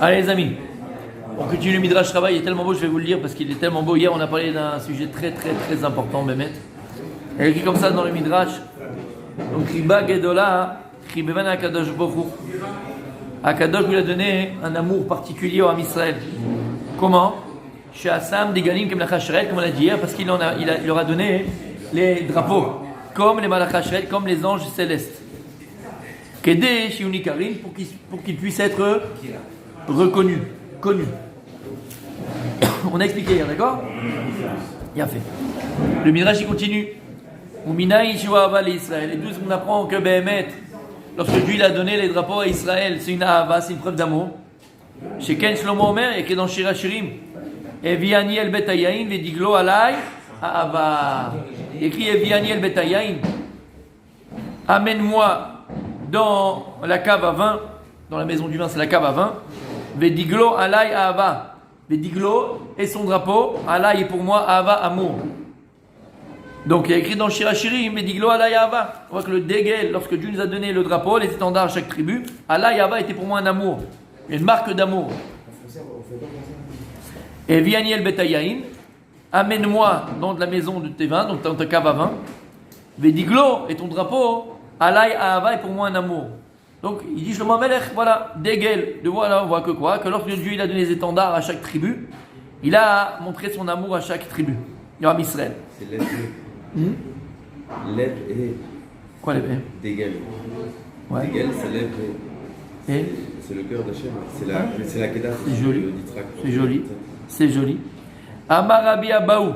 Allez les amis, on continue le Midrash Rabbah, il est tellement beau, je vais vous le lire parce qu'il est tellement beau. Hier on a parlé d'un sujet très important, Bémet. Il est écrit comme ça dans le Midrash. Donc Riba Gedola, Ribevan Akadosh Bohu. Akadosh lui a donné un amour particulier à Israël. Comment? Chez Assam, des Galim, comme la Chacheret, comme on l'a dit hier, parce qu'il leur a donné les drapeaux, comme les Malachacheret, comme les anges célestes. Kedé, Shiunikarim, pour qu'ils puissent être reconnus, connus. On a expliqué hier, d'accord? Bien fait. Le Midrash il continue. Et d'où on apprend que Béhémet, lorsque Dieu il a donné les drapeaux à Israël, c'est une ahava, c'est une preuve d'amour. Chez Ken Shlomo Omer, et que dans Shir Hashirim, Eviani el betayain, vediglo alay, ahava. Écrit Eviani el betayain. Amène-moi dans la cave à vin, dans la maison du vin, c'est la cave à vin. Vediglo alay, ahava. Vediglo et son drapeau, alay est pour moi, ahava, amour. Donc il y a écrit dans Shir Hashirim, Vediglo alay, ahava. On voit que le dégel, lorsque Dieu nous a donné le drapeau, les étendards à chaque tribu, alay, ahava était pour moi un amour, une marque d'amour. Et Viani el betayain, amène-moi dans la maison de tes vins, donc dans ta cave à vin. Vediglo et ton drapeau, alay ahava est pour moi un amour. Donc il dit Shlomo Melech, voilà, dégel, de voilà, on voit que quoi? Que lorsque Dieu il a donné les étendards à chaque tribu, il a montré son amour à chaque tribu. Yoram Israël. C'est l'aide. L'aide et. Quoi les bébés? Dégel. Ouais. Dégel, c'est l'aide et. Et c'est le cœur d'Hachem. C'est la Kedah. c'est joli. C'est joli. C'est joli. Amar Rabbi Abaou.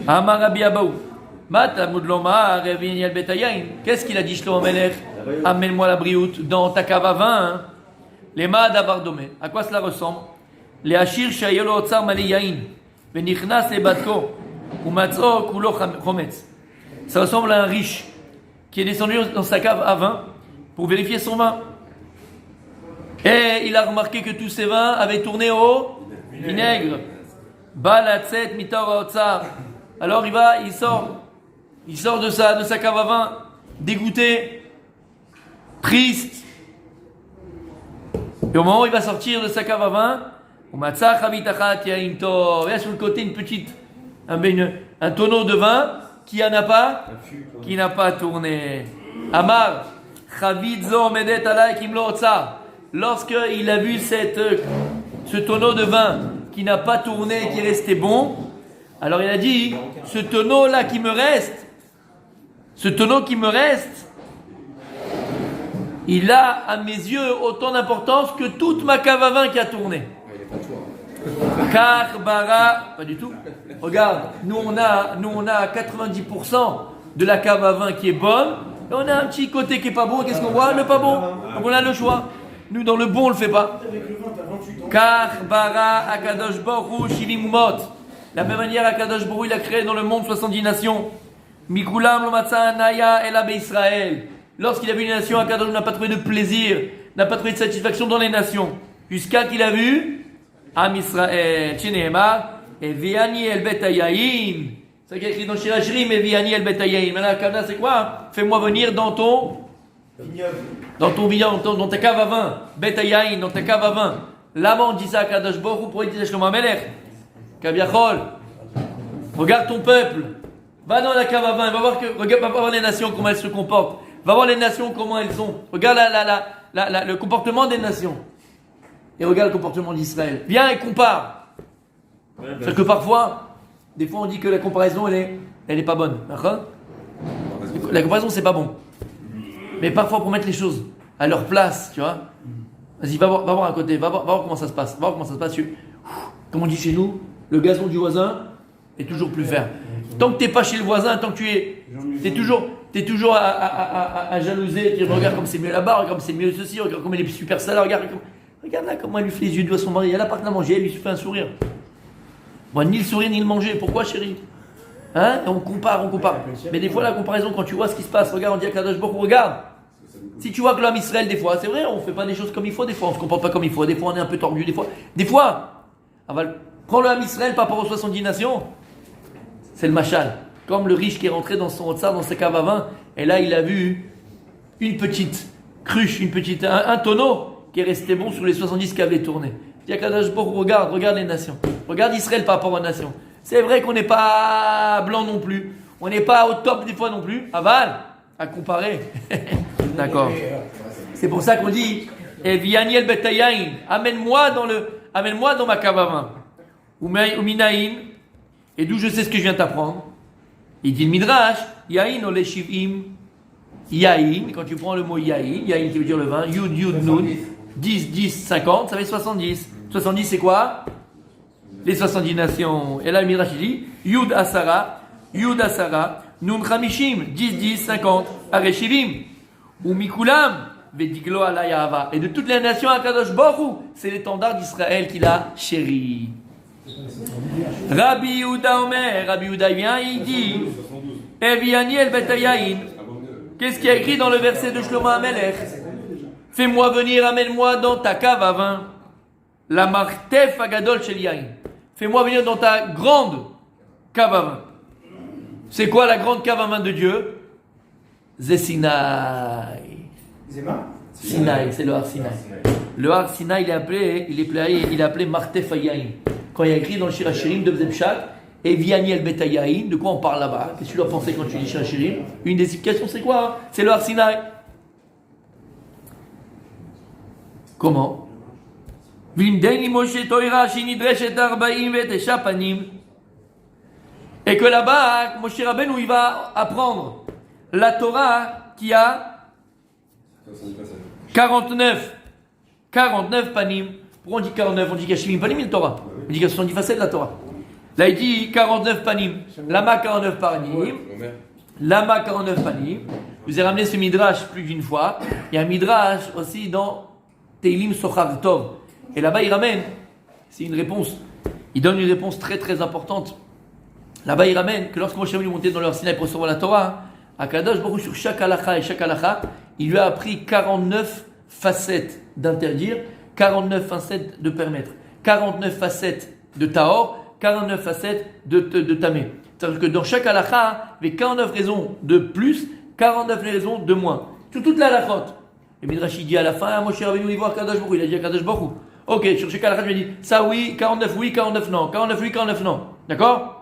Amar Rabbi Abaou. Matamud Lomar, Vieni al Betayain. Qu'est-ce qu'il a dit Shlomo Melech? Amène-moi la brioute dans ta cave à vin. Les Maad Abardomé. À quoi cela ressemble? Les Hachir Shayelo Otsar Maliyain. Venichnas le Batko. Umatzo Kulo Chometz. Ça ressemble à un riche qui est descendu dans sa cave à vin pour vérifier son vin. Et il a remarqué que tous ces vins avaient tourné au vinaigre. Balatzet mitor otsar. Alors il sort de sa cave à vin, dégoûté, triste. Et au moment où il va sortir de sa cave à vin, il y a sur le côté un tonneau de vin qui n'a pas tourné. Amar, chavidzo medet alay kimlo otsar. Lorsqu'il a vu ce tonneau de vin qui n'a pas tourné, qui est resté bon, alors il a dit, ce tonneau-là qui me reste, il a à mes yeux autant d'importance que toute ma cave à vin qui a tourné. Car bara, pas du tout. Regarde, nous on a 90% de la cave à vin qui est bonne, et on a un petit côté qui est pas bon. Qu'est-ce qu'on voit? Le pas bon. Donc on a le choix. Nous, dans le bon, on le fait pas. Car bara akadosh baruch hu shivim umot. La même manière, akadosh baruch hu il a créé dans le monde 70 nations. Mikulam lo matza anaya ela beIsraël. Lorsqu'il a vu les nations, akadosh n'a pas trouvé de plaisir, n'a pas trouvé de satisfaction dans les nations, jusqu'à qu'il a vu Am Israël. Chinehemar eviani el betayaim. C'est ce qui est écrit dans Shir Hashirim, eviani el betayaim. Maintenant, la kavna, c'est quoi? Fais-moi venir dans ton vignoble, dans ta cave à vin, betayain, dans ta cave à vin. Là-bas, on dit ça à Kadosh Baruch Hu pour dire Shlomo Melech. Kaviachol, regarde ton peuple, va dans la cave à vin, va voir les nations comment elles se comportent, va voir les nations comment elles sont. Regarde le comportement des nations et regarde le comportement d'Israël. Viens et compare. Parce que parfois, des fois, on dit que la comparaison elle est pas bonne. La comparaison c'est pas bon. Mais parfois, pour mettre les choses à leur place, tu vois, vas-y, va voir à côté, va voir comment ça se passe. Comme on dit chez nous, le gazon du voisin est toujours plus vert. Tant que tu n'es pas chez le voisin, tant que tu es toujours à jalouser, tu regardes comme c'est mieux là-bas, regarde comme c'est mieux ceci, regarde comme elle est super sale, regarde là comment elle lui fait les yeux doux à son mari, elle a pas que à manger, elle lui fait un sourire. Bon, ni le sourire, ni le manger, pourquoi chérie? Hein? Et on compare. Mais des fois, la comparaison, quand tu vois ce qui se passe, regarde, on dit à Kadosh Baruch Hu, regarde. Si tu vois que l'homme Israël, des fois, c'est vrai, on ne fait pas des choses comme il faut, des fois, on ne se comporte pas comme il faut, des fois, on est un peu tordu, des fois, prends le homme Israël par rapport aux 70 nations, c'est le machal. Comme le riche qui est rentré dans son otsar, dans sa cave à vin, et là, il a vu une petite cruche, un tonneau qui est resté bon sur les 70 qui avaient tourné. Il dit à Kadosh Baruch Hu, regarde les nations. Regarde Israël par rapport aux nations. C'est vrai qu'on n'est pas blanc non plus. On n'est pas au top des fois non plus. Aval, à comparer. D'accord. C'est pour ça qu'on dit, Vianiel Betayain, amène-moi dans ma cave à vin. Ou Minaïn, et d'où je sais ce que je viens t'apprendre. Il dit le Midrash, Yain ole shivim, Yain, quand tu prends le mot Yain qui veut dire le vin, Yud, Yud, Nun, 10, 50, ça fait 70. 70 c'est quoi? Les 70 nations. Et là le Midrash il dit, Yud Asara, Nun Chamishim, 10, 50, Areshivim, ou Mikulam, Vediglo Alayava. Et de toutes les nations à Kadosh Baruch Hu, c'est l'étendard d'Israël qu'il a chéri. Rabbi Yehuda vient, il dit, Eviani el Betayain. Qu'est-ce qu'il y a écrit dans le verset de Shlomo HaMelech? Fais-moi venir, amène-moi dans ta cave à vin, la martef agadol shel yain. Fais-moi venir dans ta grande cave à vin. C'est quoi la grande cave à vin de Dieu? C'est Sinaï. Sinaï, c'est le Har Sinaï. Le Har Sinaï, il est appelé martef yain. Quand il y a écrit dans le Shir HaShirim de Bzebshat, Eviani el Betayain, de quoi on parle là-bas? Qu'est-ce que tu dois penser quand tu dis Shir HaShirim? Une des explications, c'est quoi? C'est le Har Sinaï. Comment? Et que là-bas, Moshe Rabbeinu, il va apprendre la Torah qui a 49 panim. Pourquoi on dit 49? On dit qu'il y a Shivim panim, la Torah. On dit qu'il y a 70 facettes de la Torah. Là, il dit 49 panim. Lama 49 panim. Lama 49 panim. Je vous ai ramené ce midrash plus d'une fois. Il y a un midrash aussi dans Teilim Sochar Tov. Et là-bas, il ramène. C'est une réponse. Il donne une réponse très très importante. Là-bas, il ramène que lorsque Moshe est monté dans leur Sinaï pour recevoir la Torah, à Kadosh Baruch Hu, sur chaque halakha et chaque halakha, il lui a appris 49 facettes d'interdire, 49 facettes de permettre, 49 facettes de tahor, 49 facettes de tamé. C'est-à-dire que dans chaque halakha, il y avait 49 raisons de plus, 49 raisons de moins. Sur toute la halachot. Et Midrash dit à la fin, Moshe Rabbeinu il voit Kadosh Baruch Hu, il a dit à Kadosh Baruch Hu. Ok, sur chaque halakha, je lui ai dit, ça oui, 49 oui, 49 non, 49 oui, 49 non. D'accord?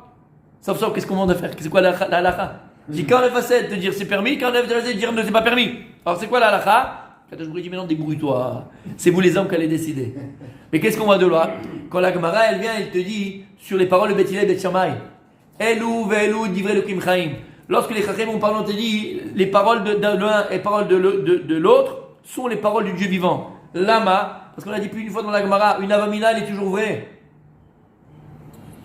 Sauf, qu'est-ce qu'on demande de faire? C'est quoi la halakha? J'ai 49 facettes de dire c'est permis, 49 facettes de dire ne c'est pas permis. Alors c'est quoi la halakha? Kadosh Baruch Hu dit maintenant débrouille-toi. C'est vous les hommes qui allez décider. Mais qu'est-ce qu'on voit de là? Quand la Gemara elle vient, elle te dit sur les paroles de Beth Hillel et Beth Shammai. Elou ve'elou divrei Elokim chaim. Lorsque les Chachem ont parlé, on te dit les paroles de l'un et les paroles de l'autre sont les paroles du Dieu vivant. Lama, parce qu'on a dit plus une fois dans la Gemara, une avamina elle est toujours vraie.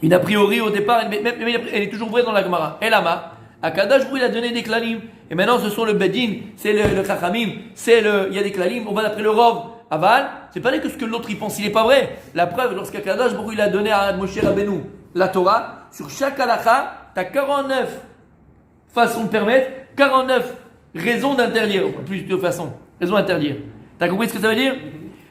Une a priori au départ, elle est toujours vraie dans la Gemara. Et Lama, Akadosh Baruch Hu il a donné des klalim. Et maintenant ce sont le Bedin, c'est le Chachamim, il y a des klalim, on va d'après le Rov. Aval, c'est pas que ce que l'autre il pense, il n'est pas vrai. La preuve, lorsqu'Akadosh Baruch Hu il a donné à Moshe Rabbeinu la Torah, sur chaque halakha, tu as 49 façons de permettre, 49 raisons d'interdire, plus de façons, raisons d'interdire. T'as compris ce que ça veut dire?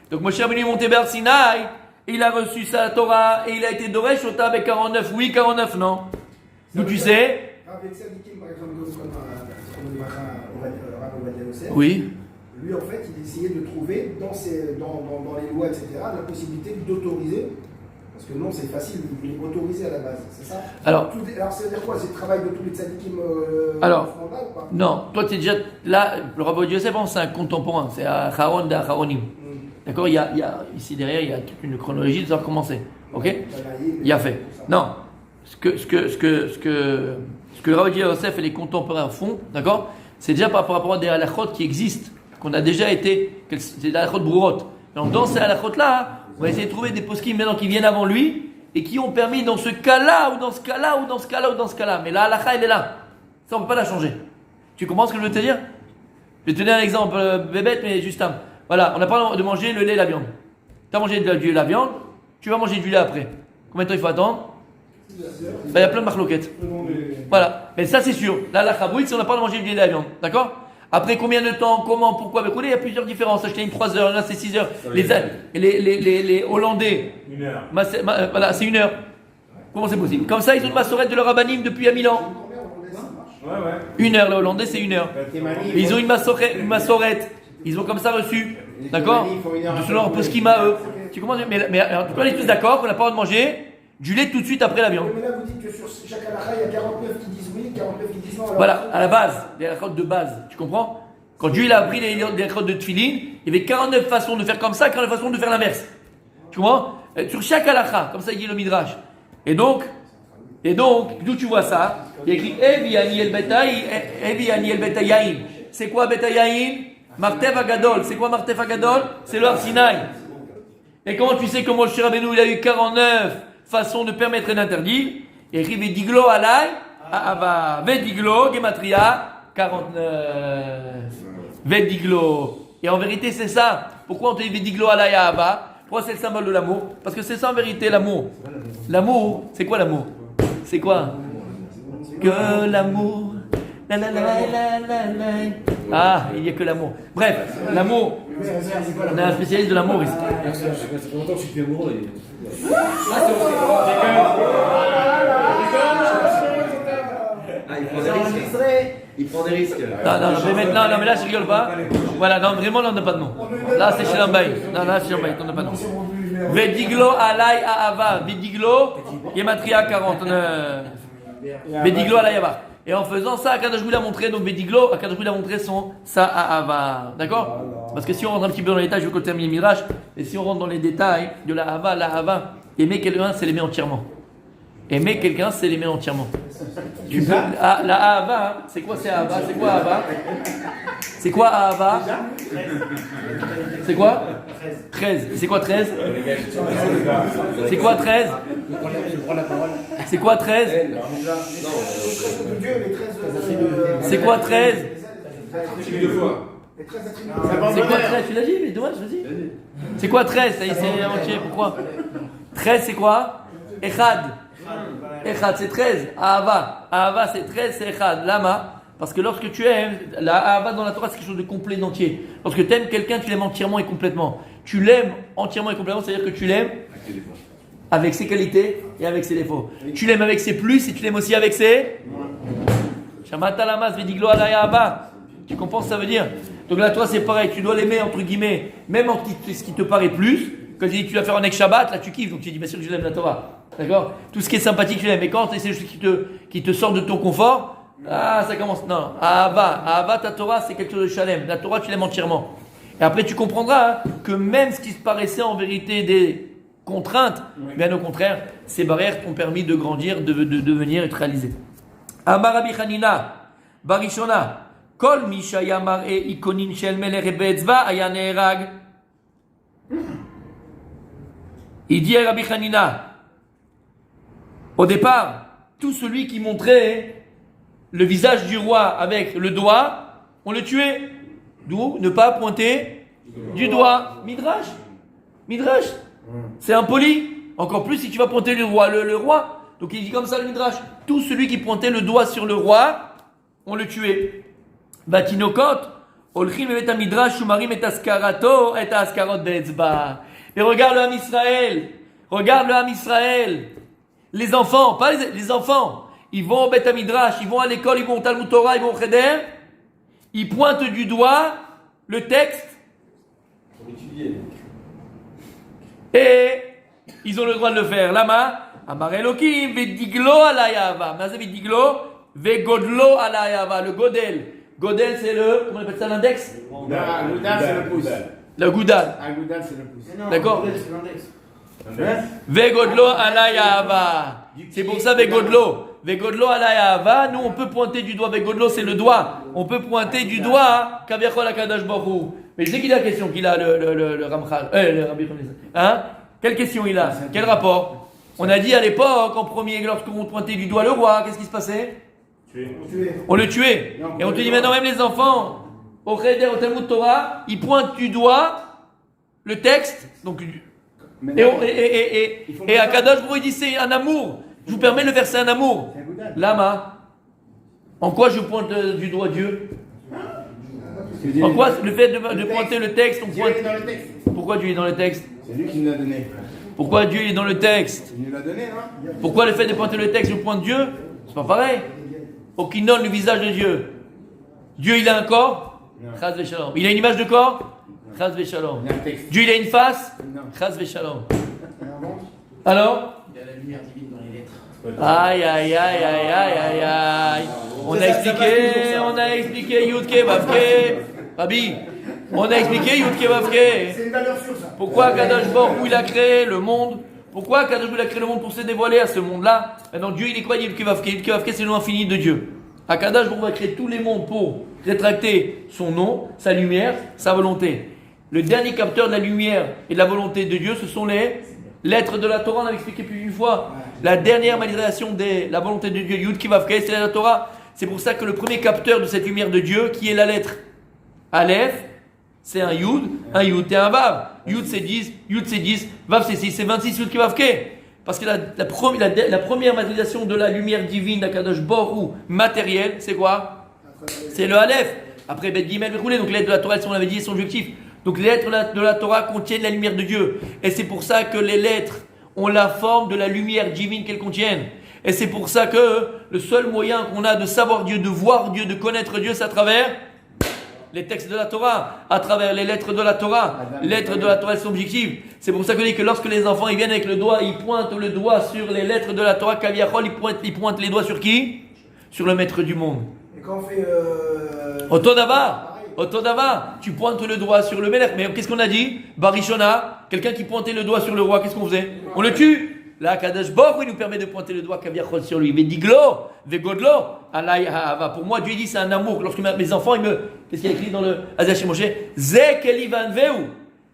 Donc Moshe Rabbeinu est monté vers Sinaï, il a reçu sa Torah et il a été doré Shota avec 49 oui, 49 non. D'où tu sais? Avec Sadikim, par exemple, comme Oui. Lui, en fait, il essayait de trouver dans les lois, etc., la possibilité d'autoriser. Parce que non, c'est facile, il est autorisé à la base, c'est ça? Alors, ça veut dire quoi? C'est le travail de tous les tzadikim alors, frontales ou pas? Non, toi tu es déjà là, le Rabbi Yosef, c'est un contemporain, c'est Aharon d'Aharonim. D'accord, il y a ici derrière, il y a toute une chronologie de savoir comment c'est. Ok? Il y a fait. Non, ce que le Rabbi Yosef et les contemporains font, d'accord, c'est déjà par rapport à des halachot qui existent, qu'on a déjà été, c'est des halachot brourot. Donc dans ces halachot-là, on va essayer de trouver des poskim maintenant qui viennent avant lui et qui ont permis dans ce cas-là, ou dans ce cas-là, ou dans ce cas-là, ou dans ce cas-là. Mais la halakha, elle est là. Ça, on ne peut pas la changer. Tu comprends ce que je veux te dire? Je vais te donner un exemple bébête, mais juste un. Voilà, on n'a pas de manger le lait et la viande. Tu as mangé du lait et la viande, tu vas manger du lait après. Combien de temps il faut attendre? Il y a plein de marloquettes. Voilà, mais ça c'est sûr. La halakha brute, c'est on n'a pas de manger du lait et la viande. D'accord? Après combien de temps, comment, pourquoi, avec il y a plusieurs différences. Acheter une 3 heures, là c'est 6 heures. Les Hollandais, 1 heure. Voilà, c'est 1 heure. Comment c'est possible? Comme ça, ils ont une massorette de leur rabbanim depuis 1000 ans. Ouais. 1 heure, les Hollandais, c'est 1 heure. Ils ont une massorette. Ils ont comme ça reçu D'accord? Selon un peu ce qu'il m'a eux. Tu comprends? Mais en tout cas, on est tous d'accord qu'on n'a pas le droit de manger du lait tout de suite après la viande. Mais là, vous dites que sur chaque halakha, il y a 49 qui disent oui, 49 qui disent non. Alors Voilà, à la base, les halachot de base. Tu comprends? Quand Dieu il a appris les halachot de Tfilin, il y avait 49 façons de faire comme ça, 49 façons de faire l'inverse. Tu comprends? Sur chaque halakha, comme ça il dit le Midrash. Et donc, d'où tu vois ça? Il y a écrit Evi Aniel Betayain. C'est quoi Betayain? Martev Agadol. C'est quoi Martev Agadol? C'est le Har Sinaï. Et comment tu sais que Moshe Rabbeinu il a eu 49 façons de permettre et d'interdire? Et écrit Vediglo Alay Ava. Vediglo Gematria 49. Vediglo. Et en vérité c'est ça. Pourquoi on te dit Vediglo Alay Ava? Pourquoi c'est le symbole de l'amour? Parce que c'est ça en vérité l'amour. L'amour, c'est quoi l'amour? C'est quoi? Que l'amour. La la la la la la. Ah, il n'y a que l'amour. Bref, l'amour. On est un spécialiste de l'amour ici. Ça fait longtemps que je suis amoureux. Ah, il prend des risques. Il prend des risques. Non, mais là, je rigole pas. Voilà, non, vraiment, là, on n'a pas de nom. Là, c'est chez Lambaï. Non, là, c'est chez Lambaï, on n'a pas de nom. Vediglo alay aava. Vediglo, Gematria 49. Vediglo alay aava. Et en faisant ça, Akadosh Hu l'a montré, donc Vediglo, Akadosh Hu l'a montré son sa aava. D'accord? Parce que si on rentre un petit peu dans les détails, je veux qu'on termine le Midrash, et si on rentre dans les détails de la hava, aimer quelqu'un, c'est l'aimer entièrement. Aimer quelqu'un, c'est l'aimer entièrement. La hava, c'est quoi c'est hava? C'est quoi hava? C'est quoi hava? C'est quoi? 13. C'est quoi 13? C'est quoi 13? C'est quoi 13? C'est quoi 13? C'est quoi 13? Tu l'as dit, mais dommage, vas-y. C'est quoi 13? Ça y est, c'est entier, pourquoi? 13, c'est quoi? Echad. Echad, c'est 13. Ahava. Ahava, c'est 13, c'est Echad. Lama. Parce que lorsque tu aimes, la Ahava dans la Torah, c'est quelque chose de complet, d'entier. Lorsque tu aimes quelqu'un, tu l'aimes entièrement et complètement. Tu l'aimes entièrement et complètement, c'est-à-dire que tu l'aimes avec ses qualités et avec ses défauts. Tu l'aimes avec ses plus et tu l'aimes aussi avec ses. Shamata lamas vediglo alaya Ahava. Tu comprends ce que ça veut dire? Donc là, toi, c'est pareil. Tu dois l'aimer, entre guillemets, même en ce qui te paraît plus. Quand tu dis, tu vas faire un ex Shabbat, là, tu kiffes. Donc tu dis, bien sûr que je l'aime la Torah. D'accord? Tout ce qui est sympathique, tu l'aimes. Mais quand c'est des choses qui te sortent de ton confort, ça commence. Non, Ahava, ta Torah, c'est quelque chose de shalem. La Torah, tu l'aimes entièrement. Et après, tu comprendras que même ce qui se paraissait en vérité des contraintes, bien au contraire, ces barrières t'ont permis de grandir, de devenir et de réaliser. Amar Rabbi Hanina, Barishona, Kol Mishaya Mar'e Ikonin Shel Melech Be'etzva Aya Ne'erag. Il dit à Rabbi Hanina, au départ, tout celui qui montrait le visage du roi avec le doigt, on le tuait. D'où ne pas pointer du doigt. Midrash. C'est impoli. Encore plus si tu vas pointer le roi. Le roi. Donc il dit comme ça le Midrash. Tout celui qui pointait le doigt sur le roi, on le tuait. Batinokot. Olchim et Midrash Shumarim et Askarato et Askarot Be'etzba. Et regarde le Ham Israël. Les enfants, pas les enfants. Ils vont au Beth Midrash, ils vont à l'école, ils vont au Talmud Torah, ils vont au Cheder. Ils pointent du doigt le texte. Et ils ont le droit de le faire. Lama, Amar Elokim, Vediglo alayava. Mazé Vediglo, Vegodlo alayava. Le Godel. Godel, c'est le, comment on appelle ça, l'index? Goudal, c'est le pouce. Le Goudal. Goudal, c'est le pouce. D'accord? Vegodlo alayava. C'est pour ça Vegodlo. Vegodlo alayava. Nous on peut pointer du doigt. Vegodlo c'est le doigt. On peut pointer du doigt. Kaviachol akadosh baruch hu. Mais c'est qui la question qu'il a le Ramchal, le Rabbi Hanina. Hein? Quelle question il a? Quel rapport? On a dit à l'époque en premier lorsqu'on pointait du doigt le roi, qu'est-ce qui se passait? On le tuait. Et on te dit maintenant même les enfants au Cheder, au Talmud Torah, ils pointent du doigt le texte. Donc et Akadosh Baruch Hu dit c'est un amour. Je vous permets de le faire, c'est un amour. Lama. En quoi je pointe du doigt Dieu? En quoi le fait de pointer le texte, on pointe. Pourquoi Dieu est dans le texte? C'est lui qui nous l'a donné. Pourquoi Dieu est dans le texte? Il nous l'a donné, non? Pourquoi le fait de pointer le texte, je pointe Dieu? C'est pas pareil. Aucun donne le visage de Dieu. Dieu, il a un corps? Il a une image de corps? Chaz v'shalom. Il y a un texte. Dieu, il a une face? Non. Chaz v'shalom. Alors? Il y a la lumière divine dans les lettres. Aïe, aïe, aïe, aïe, aïe, aïe, aïe. On a expliqué Yudke Vavke. Rabbi, on a expliqué Yudke Vavke. C'est une valeur sûre, ça. Pourquoi Kadosh Baruch Hu, il a créé le monde? Pourquoi Kadosh Baruch Hu, il a créé le monde pour se dévoiler à ce monde-là? Maintenant, Dieu, il est quoi? Yudke Vavke. Yudke Vavke, c'est le nom infini de Dieu. Kadosh Baruch Hu va créer tous les mondes pour rétracter son nom, sa lumière, sa volonté. Le dernier capteur de la lumière et de la volonté de Dieu, ce sont les lettres de la Torah. On avait expliqué plus d'une fois. La dernière manifestation de la volonté de Dieu, Yud Kivavke, c'est la Torah. C'est pour ça que le premier capteur de cette lumière de Dieu, qui est la lettre Aleph, c'est un Yud et un Vav. Yud c'est 10, Yud c'est 10, Vav c'est 6, c'est 26 Yud Kivavke. Parce que la première manifestation de la lumière divine d'Akadosh Baruch Hu matérielle, c'est quoi? C'est le Aleph. Après Bet Gimel Vechoulé, donc les lettres de la Torah, on l'avait dit, sont objectifs. Donc les lettres de la Torah contiennent la lumière de Dieu. Et c'est pour ça que les lettres ont la forme de la lumière divine qu'elles contiennent. Et c'est pour ça que le seul moyen qu'on a de savoir Dieu, de voir Dieu, de connaître Dieu, c'est à travers les textes de la Torah, à travers les lettres de la Torah. Les lettres de la Torah, elles sont objectives. C'est pour ça que je dis que lorsque les enfants ils viennent avec le doigt, ils pointent le doigt sur les lettres de la Torah, Kaviachol, ils pointent les doigts sur qui? Sur le maître du monde. Et quand on fait. Otodava, tu pointes le doigt sur le Melech. Mais qu'est-ce qu'on a dit? Barishona, quelqu'un qui pointait le doigt sur le roi, qu'est-ce qu'on faisait? On le tue. Là, Kadosh Baruch Hu, il nous permet de pointer le doigt Kaviachol sur lui. Vediglo, vegodlo, alay ha'ava. Pour moi, Dieu dit c'est un amour. Lorsque mes enfants, qu'est-ce qu'il y a écrit dans le Azach Moshe? Zekeli vanveu.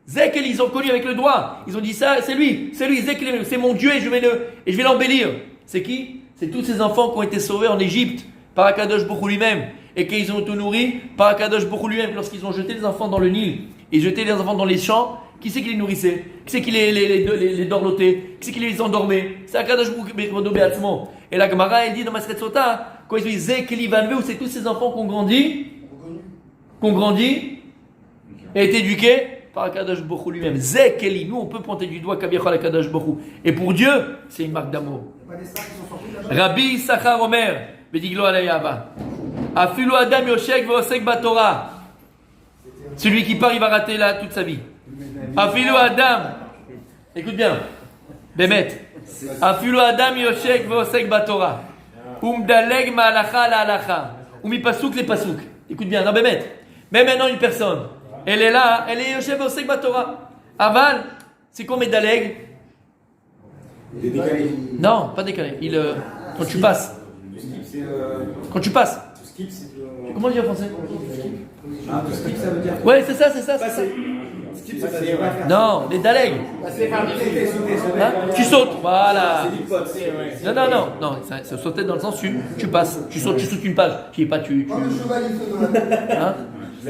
Zekeli, ils ont connu avec le doigt. Ils ont dit ça, c'est lui, Zekeli, c'est mon Dieu et je vais l'embellir. C'est qui? C'est tous ces enfants qui ont été sauvés en Égypte par Akadosh Baruch Hu lui-même. Et qu'ils ont été nourris par Akadosh Baruch Hu lui-même. Lorsqu'ils ont jeté les enfants dans le Nil et jeté les enfants dans les champs, qui c'est qui les nourrissait? Qui c'est qui les dorlotait? Qui c'est qui les endormait? C'est Akadosh Baruch Hu. Et la Gemara, elle dit dans Maseret Sota, quand ils disent Zekeli Vanveu, c'est tous ces enfants qui ont grandi et été éduqués par Akadosh Baruch Hu lui-même. Zekeli, nous on peut pointer du doigt Kaviachol Akadosh Baruch Hu. Et pour Dieu, c'est une marque d'amour. Rabbi Issachar Omer, Bediglo Alayava. Afilu Adam Yoshek Vosek Batora. Celui qui part, il va rater là toute sa vie. Afilu Adam. Écoute bien. Bémet. Afilu Adam Yoshek Vosek Batora. Umdaleg Ma'alacha la Alacha. Umi Pasuk les Pasuk. Écoute bien. Non, Bémet. Mais maintenant, une personne. Elle est là. Elle est Yoshek Vosek Batora. Aval. C'est quoi Medaleg? Décalé. Non, pas décalé. Quand tu passes. Quand tu passes. Comment on dit en français? Skip, ça veut dire. Ouais, c'est ça. Skip, ça veut dire pas faire. Non, les Daleg. Hein? Tu sautes, voilà. Non, ça sauter dans le sens tu passes. Tu sautes une page. Tu es pas tu. Quand le cheval il fait dans la. Hein?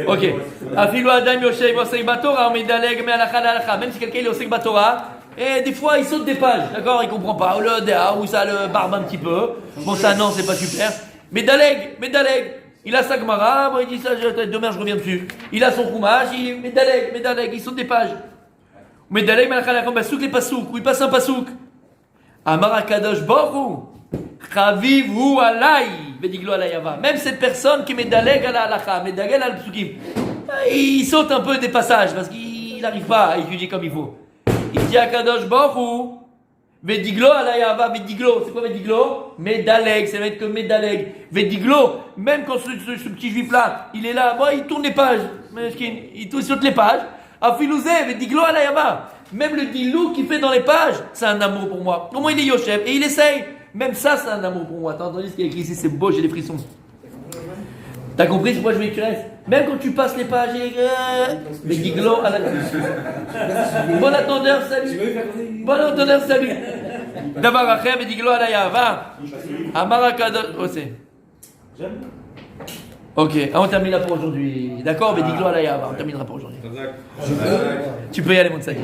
Ok. Afilu Adam Yoshei Vosek Batora, mais Daleg, mais Alakha. Même si quelqu'un est Osek Batora, et des fois il saute des pages, d'accord? Il comprend pas. Ou ça le barbe un petit peu. Bon, ça non, c'est pas super. Mais Daleg. Il a sa Gemara, bon, il dit ça, demain je reviens dessus. Il a son Chumash, Medaleg, il saute des pages. Medaleg, Pasuk les Pasuk, où il passe un Pasuk. Amar Akadosh Baruch Hu, Chaviv hu alay, Vediglo alayava. Même cette personne qui est Medaleg ala alacha, Medaleg ala Psukim, il saute un peu des passages parce qu'il n'arrive pas à étudier comme il faut. Il dit Akadosh Baruch Hu, Vediglo alayava, Vediglo, c'est quoi Vediglo? Medaleg, c'est mettre que Medaleg. Vediglo, même quand ce petit juif là, il est là, bon, il tourne les pages, il saute les pages. Afilouze, Vediglo alayava. Même le dilou qu'il fait dans les pages, c'est un amour pour moi. Au moins il est Yoshev et il essaye. Même ça, c'est un amour pour moi. T'as entendu ce qu'il y a écrit ici? C'est beau, j'ai des frissons. T'as compris pourquoi je veux que tu restes? Même quand tu passes les pages, Vediglo alayava. Bon attendeur, salut. D'abord, après, Vediglo alayava. Amarakadosh. Oh, c'est. Ok, on termine là pour aujourd'hui. D'accord, Vediglo alayava. On terminera pour aujourd'hui. Tu peux y aller, mon sac.